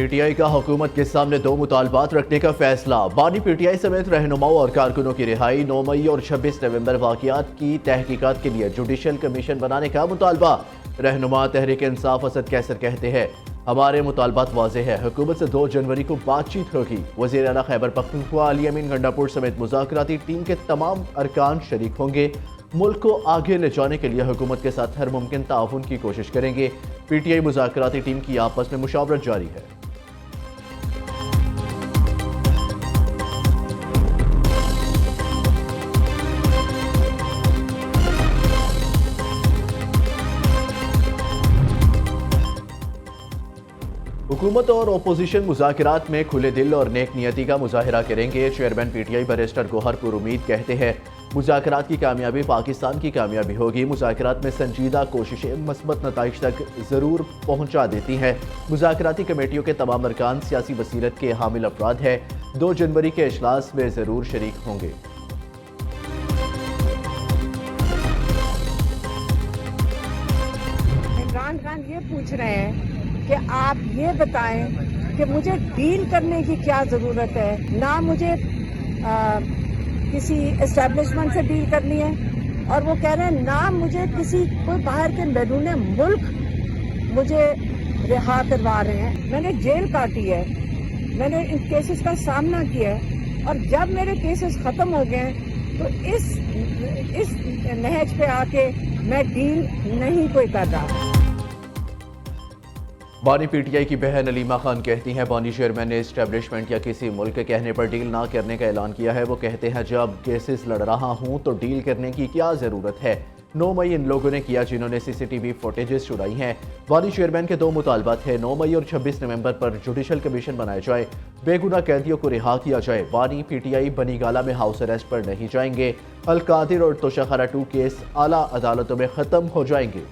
PTI का हुकूमत के सामने दो मुतालबात रखने का फैसला। बानी पीटीआई समेत रहनुमाओं और कारकुनों की रिहाई, 9 मई और 26 नवंबर वाक़यात की तहकीकात के लिए जुडिशल कमीशन बनाने का मुतालबा। रहनुमा तहरीक इंसाफ असद कैसर कहते हैं, हमारे मुतालबात वाज़ेह है, हुकूमत से 2 जनवरी को बातचीत होगी। वज़ीर आला खैबर पख्तूनख्वा अली अमीन गंडापुर समेत मुज़ाकराती टीम के तमाम अरकान शरीक होंगे। मुल्क को आगे ले जाने के लिए हुकूमत के साथ हर मुमकिन ताउन की कोशिश करेंगे। पीटीआई मुज़ाकराती टीम की आपस में मुशावरत जारी है। हुकूमत और अपोजिशन मुज़ाकरात में खुले दिल और नेक नियति का मुजाहिरा करेंगे। चेयरमैन पीटीआई बैरिस्टर गौहर पुरुमीद कहते हैं, मुज़ाकरात की कामयाबी पाकिस्तान की कामयाबी होगी। मुज़ाकरात में संजीदा कोशिशें मस्बत नताइज तक ज़रूर पहुँचा देती हैं। मुज़ाकराती कमेटियों के तमाम अरकान सियासी बसीरत के हामिल अफराद हैं। 2 जनवरी के इजलास में ज़रूर शरीक होंगे। इमरान खान ये पूछ रहे हैं कि आप ये बताएं कि मुझे डील करने की क्या ज़रूरत है, ना मुझे किसी एस्टेब्लिशमेंट से डील करनी है, और वो कह रहे हैं ना मुझे किसी कोई बाहर के बैरून मुल्क मुझे रिहा करवा रहे हैं। मैंने जेल काटी है, मैंने इन केसेस का सामना किया है, और जब मेरे केसेस ख़त्म हो गए तो इस नहज पे आके मैं डील नहीं कोई कर रहा। बानी पीटीआई की बहन अलीमा खान कहती हैं, बानी चेयरमैन ने इस्टेब्लिशमेंट या किसी मुल्क के कहने पर डील ना करने का ऐलान किया है। वो कहते हैं, जब केसेस लड़ रहा हूं तो डील करने की क्या ज़रूरत है। 9 मई इन लोगों ने किया जिन्होंने सीसीटीवी फुटेजेस छुड़ाई हैं। बानी चेयरमैन के 2 मुतालबात हैं, 9 मई और 26 नवंबर पर जुडिशल कमीशन बनाया जाए, बेगुनाह कैदियों को रिहा किया जाए। बानी पीटीआई बनीगाला में हाउस अरेस्ट पर नहीं जाएंगे। अलकादिर और तोशाखाना 2 केस आला अदालतों में ख़त्म हो जाएंगे।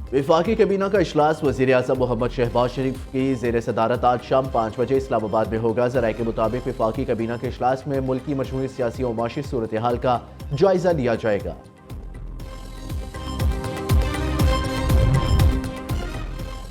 वफाकी कैबिनेट का इजलास वज़ीर आज़म मोहम्मद शहबाज शरीफ की ज़ेर सदारत आज शाम 5 बजे इस्लामाबाद में होगा। ज़राए के मुताबिक वफाकी कैबिनेट के इजलास में मुल्की मजमूई सियासी और माशी सूरत हाल का जायजा लिया जाएगा।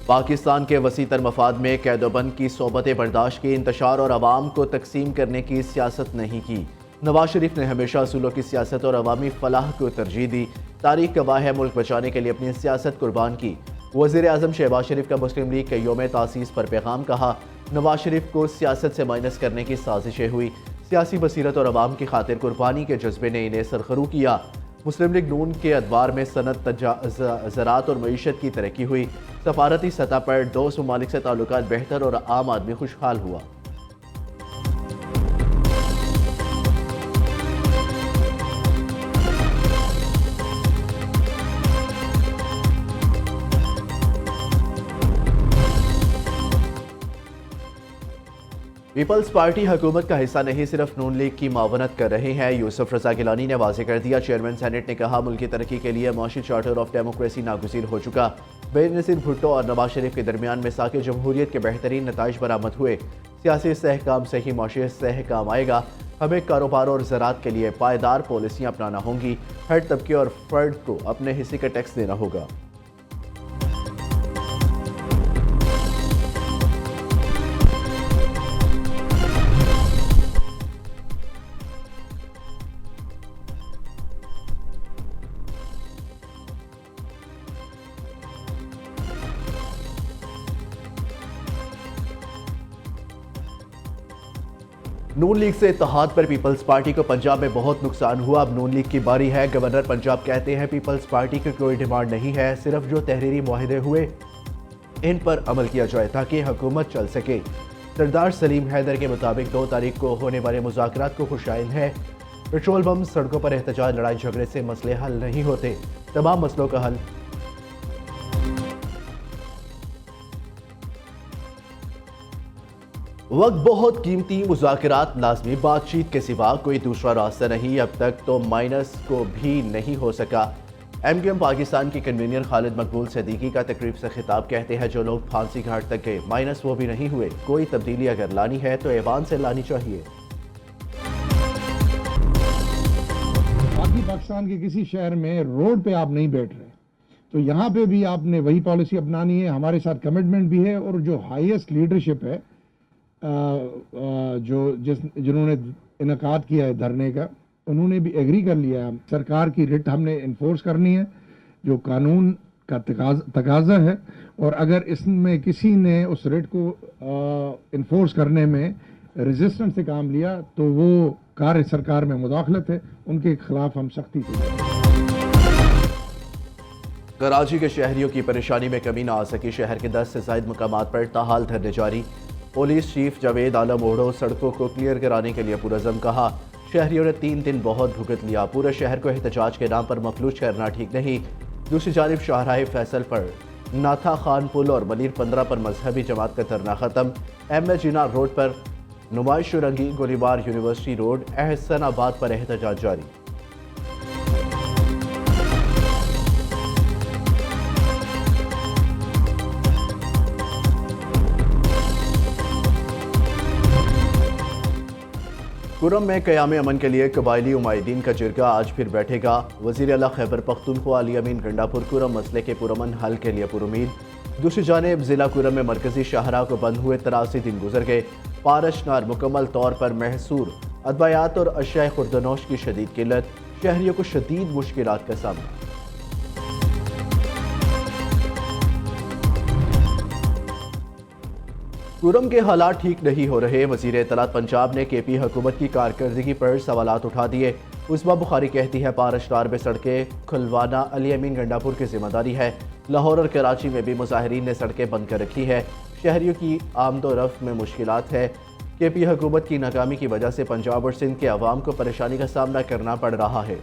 पाकिस्तान के वसी तर मफाद में कैदोबंद की सोबत बर्दाश्त के इंतशार और अवाम को तकसीम करने की सियासत नहीं की। नवाज शरीफ ने हमेशा असूलों की सियासत और अवामी फलाह को तरजीह दी। तारीख गवाह है, मुल्क बचाने के लिए अपनी सियासत कुर्बान की। वज़ीर आज़म शहबाज शरीफ का मुस्लिम लीग के यौम तासीस पर पैगाम, कहा नवाज शरीफ को सियासत से माइनस करने की साजिशें हुई। सियासी बसीरत और अवाम की खातिर कुर्बानी के जज्बे ने इन्हें सरखरू किया। मुस्लिम लीग नून के अदवार में सनत, ज़राअत और मईशत की तरक्की हुई। सफारती सतह पर 2 ममालिक से ताल्लुकात बेहतर और आम आदमी खुशहाल हुआ। पीपल्स पार्टी हुकूमत का हिस्सा नहीं, सिर्फ नून लीग की मावनत कर रहे हैं। यूसुफ रजा गिलानी ने वाज़ेह कर दिया। चेयरमैन सेनेट ने कहा, मुल्क की तरक्की के लिए माशी चार्टर ऑफ डेमोक्रेसी नागुज़ीर हो चुका। बेनज़ीर भुट्टो और नवाज शरीफ के दरमियान मिसाक जमहूरियत के बेहतरीन नताइज बरामद हुए। सियासी इस्तेहकाम से ही माशी इस्तेहकाम आएगा। हमें कारोबार और ज़राअत के लिए पायदार पॉलिसियाँ अपनाना होंगी। हर तबके और फर्द को अपने हिस्से का टैक्स देना होगा। नून लीग से इत्तेहाद पर पीपल्स पार्टी को पंजाब में बहुत नुकसान हुआ। अब नून लीग की बारी है। गवर्नर पंजाब कहते हैं, पीपल्स पार्टी की कोई डिमांड नहीं है, सिर्फ जो तहरीरी मुआहदे हुए इन पर अमल किया जाए ताकि हुकूमत चल सके। सरदार सलीम हैदर के मुताबिक 2 तारीख को होने वाले मुज़ाकरात को खुशाइन है। पेट्रोल बम, सड़कों पर एहतजाज, लड़ाई झगड़े से मसले हल नहीं होते। तमाम मसलों का हल वक्त बहुत कीमती, मुज़ाकरात लाज़मी, बातचीत के सिवा कोई दूसरा रास्ता नहीं। अब तक तो माइनस को भी नहीं हो सका। MQM पाकिस्तान की कन्वीनर खालिद मकबूल सदीकी का तकरीब से खिताब, कहते हैं, जो लोग फांसी घाट तक गए माइनस वो भी नहीं हुए। कोई तब्दीली अगर लानी है तो ऐवान से लानी चाहिए। पाकिस्तान के किसी शहर में रोड पे आप नहीं बैठ रहे, तो यहाँ पे भी आपने वही पॉलिसी अपनानी है। हमारे साथ कमिटमेंट भी है और जो हाईएस्ट लीडरशिप है जिन्होंने इनकाद किया है धरने का, उन्होंने भी एग्री कर लिया है। सरकार की रिट हमने इन्फोर्स करनी है जो कानून का तकाजा है, और अगर इसमें किसी ने उस रिट को इन्फोर्स करने में रेजिस्टेंस से काम लिया तो वो कार्य सरकार में मुदाखलत है, उनके खिलाफ हम सख्ती से। कराची के शहरियों की परेशानी में कमी न आ सकी। शहर के 10 से ज़ायद मकामात पर ताहाल धरने जारी। पुलिस चीफ जावेद आलम ओढ़ो सड़कों को क्लियर कराने के लिए पुरज़म कहा। शहरियों ने 3 दिन बहुत भुगत लिया। पूरे शहर को एहतजाज के नाम पर मफलूज करना ठीक नहीं। दूसरी जानिब शाहराह फैसल पर नाथा खान पुल और मनीर 15 पर मजहबी जमात का धरना खत्म। एम जिना रोड पर नुमाइश रंगी। गोलीबार यूनिवर्सिटी रोड एहसनाबाद पर एहतजाज जारी। कुरम में क़याम अमन के लिए कबायली उमायदीन का जिरगा आज फिर बैठेगा। वज़ीर आला खैबर पख्तूनख्वा अली अमीन गंडापुर कुरम मसले के पुरअमन हल के लिए पुरुमीद। दूसरी जानिब ज़िला कुरम में मरकजी शाहराह को बंद हुए 83 दिन गुजर गए। पारश नार मुकम्मल तौर पर महसूर। अदवायात और अशिया खुर्दनोश की शदीद किल्लत। शहरियों को शदीद मुश्किलात का सामना। कुरम के हालात ठीक नहीं हो रहे। वज़ीर इत्तलात पंजाब ने KP हुकूमत की कारकर्दगी पर सवालात उठा दिए। उस्मा बुखारी कहती है पारशनार में सड़कें खुलवाना अली अमीन गंडापुर की जिम्मेदारी है। लाहौर और कराची में भी मुजाहिरीन ने सड़कें बंद कर रखी है। शहरियों की आमदोरफ्त में मुश्किलात है। KP हुकूमत की नाकामी की वजह से पंजाब और सिंध के अवाम को परेशानी का सामना करना पड़ रहा है।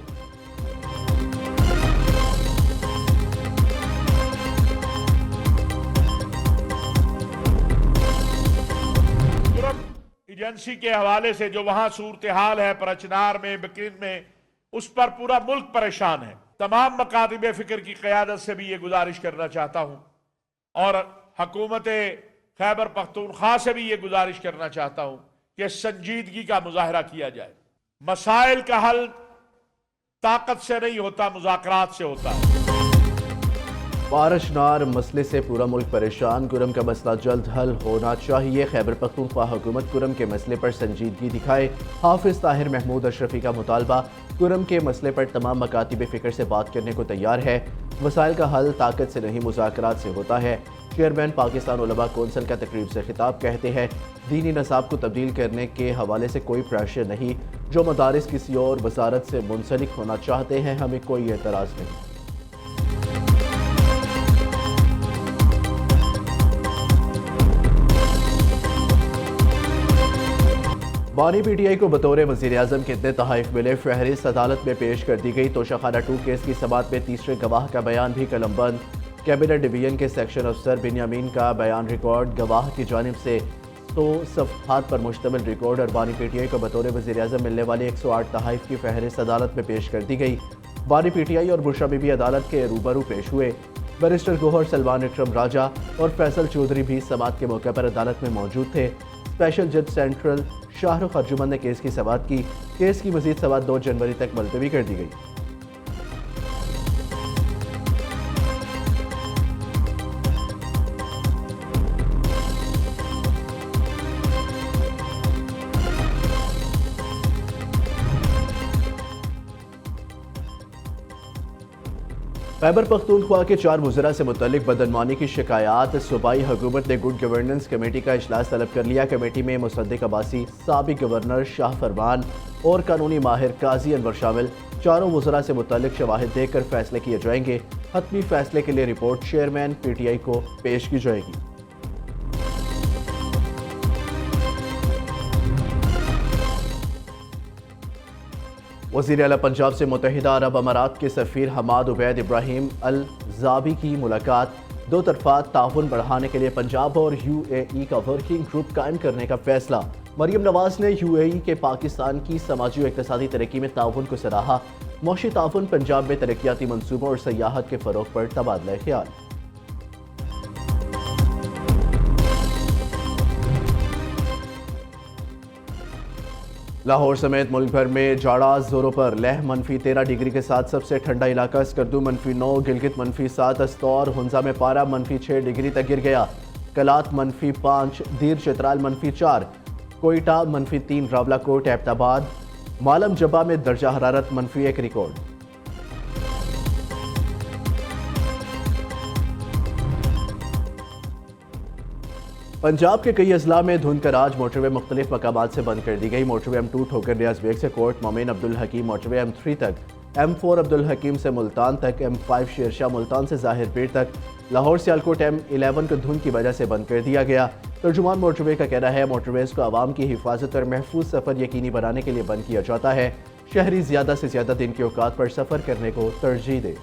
एजेंसी के हवाले से जो वहां सूरत हाल है परचनार में, बकरीन में, उस पर पूरा मुल्क परेशान है। तमाम मकातिब फिक्र की क़यादत से भी ये गुजारिश करना चाहता हूं और हुकूमत खैबर पख्तूनख्वा से भी ये गुजारिश करना चाहता हूं कि संजीदगी का मुजाहरा किया जाए। मसाइल का हल ताकत से नहीं होता, मुज़ाकरात से होता है। पारशनार मसले से पूरा मुल्क परेशान। कुरम का मसला जल्द हल होना चाहिए। खैबर पख्तूनख्वा हुकूमत कुरम के मसले पर संजीदगी दिखाए। हाफिज ताहिर महमूद अशरफी का मुतालबा। कुरम के मसले पर तमाम मकातिब फ़िक्र से बात करने को तैयार है। मसाइल का हल ताकत से नहीं मुज़ाकरात से होता है। चेयरमैन पाकिस्तान उलमा कौंसिल का तकरीब से खिताब कहते हैं दीनी नसाब को तब्दील करने के हवाले से कोई प्रेशर नहीं। जो मदारिस किसी और वजारत से मुंसलिक होना चाहते हैं, हमें कोई एतराज़ नहीं। बानी PTI को बतौर वज़ीर आज़म कितने तहाइफ मिले, फहरिस्त अदालत में पेश कर दी गई। तोशाखाना 2 केस की समाअत में तीसरे गवाह का बयान भी कलमबंद। कैबिनेट डिवीजन के सेक्शन अफसर बिन्यामीन का बयान रिकॉर्ड। गवाह की जानिब से 100 सफ़हात पर मुश्तमिल रिकॉर्ड और बानी PTI को बतौर वज़ीर आज़म मिलने वाले 108 तहाइफ की फहरिस्त अदालत में पेश कर दी गई। बानी PTI और बुरशा बीबी अदालत के रूबरू पेश हुए। बैरिस्टर गोहर, सलमान इकरम राजा और फैसल चौधरी भी समाअत के मौके पर अदालत में मौजूद थे। स्पेशल जज सेंट्रल शाहरुख अर्जुमन ने केस की समाअत की। केस की मजीद समाअत 2 जनवरी तक मुलतवी कर दी गई। खैबर पख्तूनख्वा के 4 वज़रा से मुतल्लिक बदनवानी की शिकायत। सूबाई हुकूमत ने गुड गवर्नेंस कमेटी का इजलास तलब कर लिया। कमेटी में मुसद्दिक अब्बासी, साबिक गवर्नर शाह फरमान और कानूनी माहिर काजी अनवर शामिल। चारों वज़रा से मुतल्लिक शवाहिद देखकर फैसले किए जाएंगे। हतमी फैसले के लिए रिपोर्ट चेयरमैन PTI को पेश की जाएगी। वज़ीर आला पंजाब से मुत्तहिदा अरब अमारात के सफ़ीर हमाद उबैद इब्राहिम अल ज़ाबी की मुलाकात। 2 तरफ़ा ताउन बढ़ाने के लिए पंजाब और UAE का वर्किंग ग्रुप कायम करने का फैसला। मरियम नवाज ने UAE के पाकिस्तान की समाजी और इक़्तिसादी तरक्की में ताउन को सराहा। मौशी ताउन पंजाब में तरक्याती मनसूबों और सयाहत के फ़रोग़ पर तबादला ख्याल। लाहौर समेत मुल्क भर में जाड़ा जोरों पर। लेह -13 डिग्री के साथ सबसे ठंडा इलाका। स्कर्दू -9, गिलगित -7, अस्तौर हुंजा में पारा -6 डिग्री तक गिर गया। कलात -5, दीर चित्राल -4, कोयटा -3, रावलाकोट, एबटाबाद, मालम जब्बा में दर्जा हरारत -1 रिकॉर्ड। पंजाब के कई अजला में धुंध कर आज मोटरवे मुख्तलिफ मकामात से बंद कर दी गई। मोटरवे M2 ठोकर रियाज बेग से कोर्ट मोमिन अब्दुल हकीम, मोटरवे M3 तक, M4 अब्दुल हकीम से मुल्तान तक, M5 शेरशाह मुल्तान से जाहिर पीर तक, लाहौर सियालकोट M11 को धुंध की वजह से बंद कर दिया गया। तर्जुमान मोटरवे का कहना है मोटरवेज को आवाम की हिफाजत और महफूज सफ़र यकीनी बनाने के लिए बंद किया जाता है। शहरी ज़्यादा से ज़्यादा दिन के औकात पर सफ़र करने को तरजीह दें।